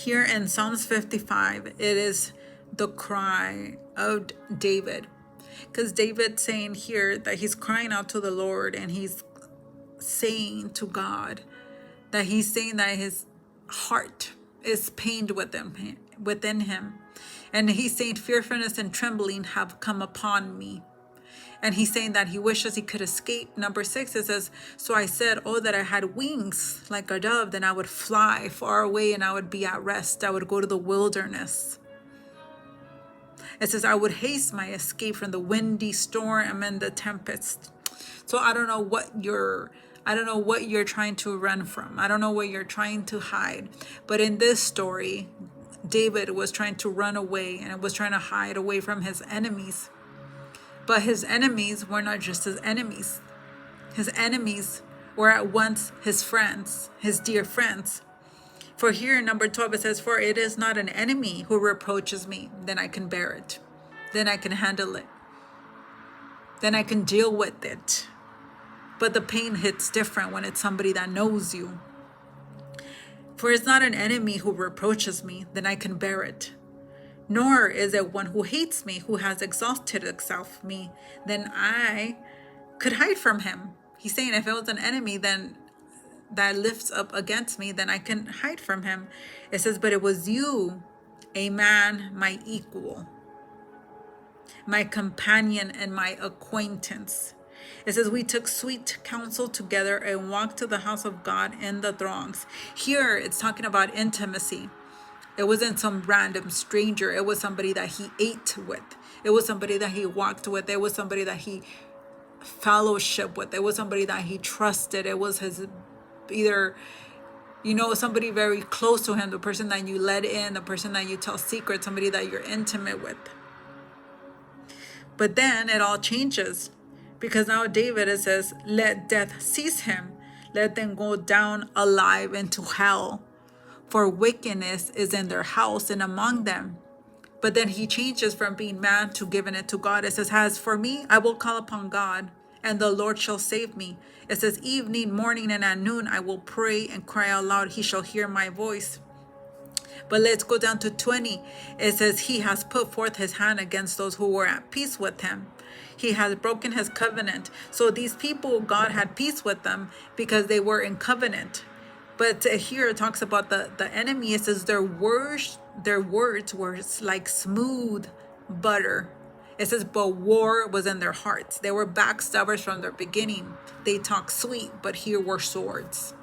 Here in Psalms 55, it is the cry of David. Because David's saying here that he's crying out to the Lord, and he's saying to God that he's saying that his heart is pained within him. And he's saying fearfulness and trembling have come upon me. And he's saying that he wishes he could escape. Number 6, it says, so I said, oh, that I had wings like a dove, then I would fly far away and I would be at rest. I would go to the wilderness. It says, I would haste my escape from the windy storm and the tempest. So I don't know what you're trying to run from. I don't know what you're trying to hide. But in this story, David was trying to run away and was trying to hide away from his enemies. But his enemies were not just his enemies. His enemies were at once his friends, his dear friends. For here in number 12, it says, for it is not an enemy who reproaches me, then I can bear it. Then I can handle it. Then I can deal with it. But the pain hits different when it's somebody that knows you. For it's not an enemy who reproaches me, then I can bear it. Nor is it one who hates me, who has exhausted himself me, then I could hide from him. He's saying if it was an enemy then that lifts up against me, then I can hide from him. It says, but it was you, a man, my equal, my companion and my acquaintance. It says, we took sweet counsel together and walked to the house of God in the throngs. Here it's talking about intimacy. It wasn't some random stranger. It was somebody that he ate with. It was somebody that he walked with. It was somebody that he fellowship with. It was somebody that he trusted. It was his either, somebody very close to him, the person that you let in, the person that you tell secrets, somebody that you're intimate with. But then it all changes, because now David, it says, let death seize him. Let them go down alive into hell. For wickedness is in their house and among them. But then he changes from being man to giving it to God. It says, as for me, I will call upon God, and the Lord shall save me. It says, evening, morning, and at noon, I will pray and cry out loud. He shall hear my voice. But let's go down to 20. It says, he has put forth his hand against those who were at peace with him. He has broken his covenant. So these people, God had peace with them because they were in covenant. But here it talks about the enemy. It says their words were like smooth butter. It says, but war was in their hearts. They were backstabbers from their beginning. They talk sweet, but here were swords.